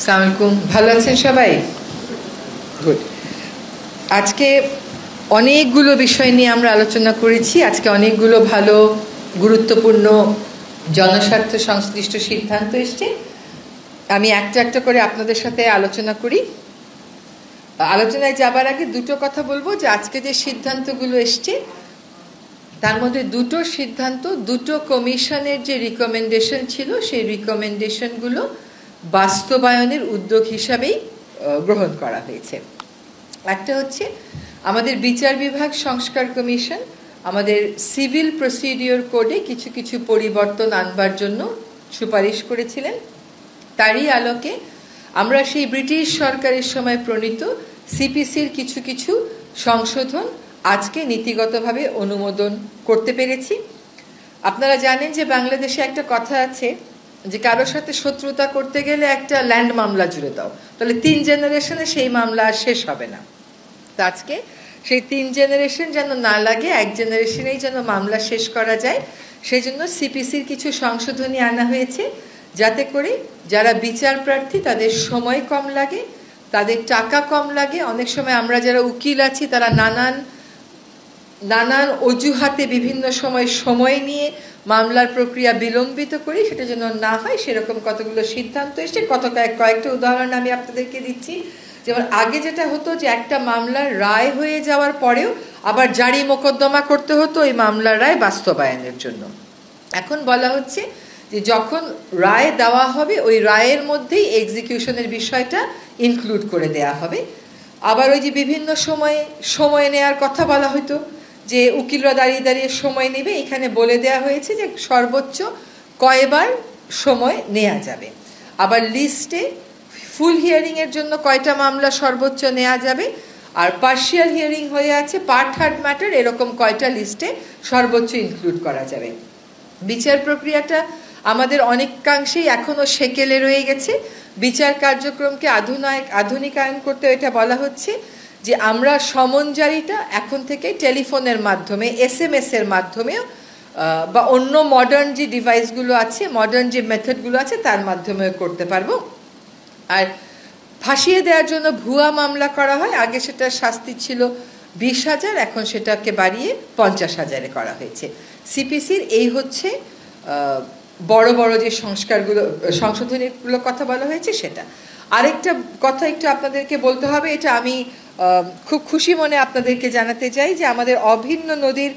আসসালামু আলাইকুম, ভালো আছেন সবাই? গুড। আজকে অনেকগুলো বিষয় নিয়ে আমরা আলোচনা করেছি। আজকে অনেকগুলো ভালো গুরুত্বপূর্ণ জনস্বার্থ সংশ্লিষ্ট সিদ্ধান্ত এসছে। আমি একটা একটা করে আপনাদের সাথে আলোচনা করি। আলোচনায় যাবার আগে দুটো কথা বলবো যে আজকে যে সিদ্ধান্তগুলো এসছে তার মধ্যে দুটো সিদ্ধান্ত দুটো কমিশনের যে রিকমেন্ডেশন ছিল সেই রিকমেন্ডেশনগুলো বাস্তবায়নের উদ্যোগ হিসাবেই গ্রহণ করা হয়েছে। একটা হচ্ছে আমাদের বিচার বিভাগ সংস্কার কমিশন আমাদের সিভিল প্রসিডিওর কোডে কিছু কিছু পরিবর্তন আনবার জন্য সুপারিশ করেছিলেন। তারই আলোকে আমরা সেই ব্রিটিশ সরকারের সময় প্রণীত সিপিসির কিছু কিছু সংশোধন আজকে নীতিগতভাবে অনুমোদন করতে পেরেছি। আপনারা জানেন যে বাংলাদেশে একটা কথা আছে যে কারোর সাথে শত্রুতা করতে গেলে একটা ল্যান্ড মামলা জুড়ে দাও, তাহলে 3 জেনারেশনে সেই মামলা আর শেষ হবে না। তো আজকে সেই 3 জেনারেশন যেন না লাগে, 1 জেনারেশনেই যেন মামলা শেষ করা যায়, সেই জন্য সিপিসির কিছু সংশোধনী আনা হয়েছে যাতে করে যারা বিচার প্রার্থী তাদের সময় কম লাগে, তাদের টাকা কম লাগে। অনেক সময় আমরা যারা উকিল আছি তারা নানান অজুহাতে বিভিন্ন সময় নিয়ে মামলার প্রক্রিয়া বিলম্বিত করি, সেটা যেন না হয় সেরকম কতগুলো সিদ্ধান্ত এসছে। কয়েকটা উদাহরণ আমি আপনাদেরকে দিচ্ছি। যেমন আগে যেটা হতো যে একটা মামলার রায় হয়ে যাওয়ার পরেও আবার জারি মোকদ্দমা করতে হতো ওই মামলার রায় বাস্তবায়নের জন্য। এখন বলা হচ্ছে যে যখন রায় দেওয়া হবে ওই রায়ের মধ্যেই এক্সিকিউশনের বিষয়টা ইনক্লুড করে দেয়া হবে। আবার ওই যে বিভিন্ন সময় নেওয়ার কথা বলা হতো যে উকিলরা দাঁড়িয়ে দাঁড়িয়ে সময় নেবে, এখানে বলে দেয়া হয়েছে যে সর্বোচ্চ কয়বার সময় নেওয়া যাবে। আবার লিস্টে ফুল হিয়ারিংয়ের জন্য কয়টা মামলা সর্বোচ্চ নেওয়া যাবে, আর পার্শিয়াল হিয়ারিং হয়ে আছে পার্ট থার্ড ম্যাটার এরকম কয়টা লিস্টে সর্বোচ্চ ইনক্লুড করা যাবে। বিচার প্রক্রিয়াটা আমাদের অনেকাংশেই এখনও সেকেলে রয়ে গেছে। বিচার কার্যক্রমকে আধুনিকায়ন করতে এটা বলা হচ্ছে যে আমরা সমন জারিটা এখন থেকে টেলিফোনের মাধ্যমে, SMS এর মাধ্যমেও বা অন্য মডার্ন যে ডিভাইসগুলো আছে, মডার্ন যে মেথডগুলো আছে তার মাধ্যমে করতে পারবো। আর ফাঁসিয়ে দেওয়ার জন্য ভুয়া মামলা করা হয়, আগে সেটা শাস্তি ছিল 20,000, এখন সেটাকে বাড়িয়ে 50,000-এ করা হয়েছে। সিপিসির এই হচ্ছে বড় বড় যে সংশোধনীগুলো কথা বলা হয়েছে সেটা। আরেকটা কথা একটু আপনাদেরকে বলতে হবে, এটা আমি খুব খুশি মনে আপনাদেরকে জানাতে চাই যে আমাদের অভিন্ন নদীর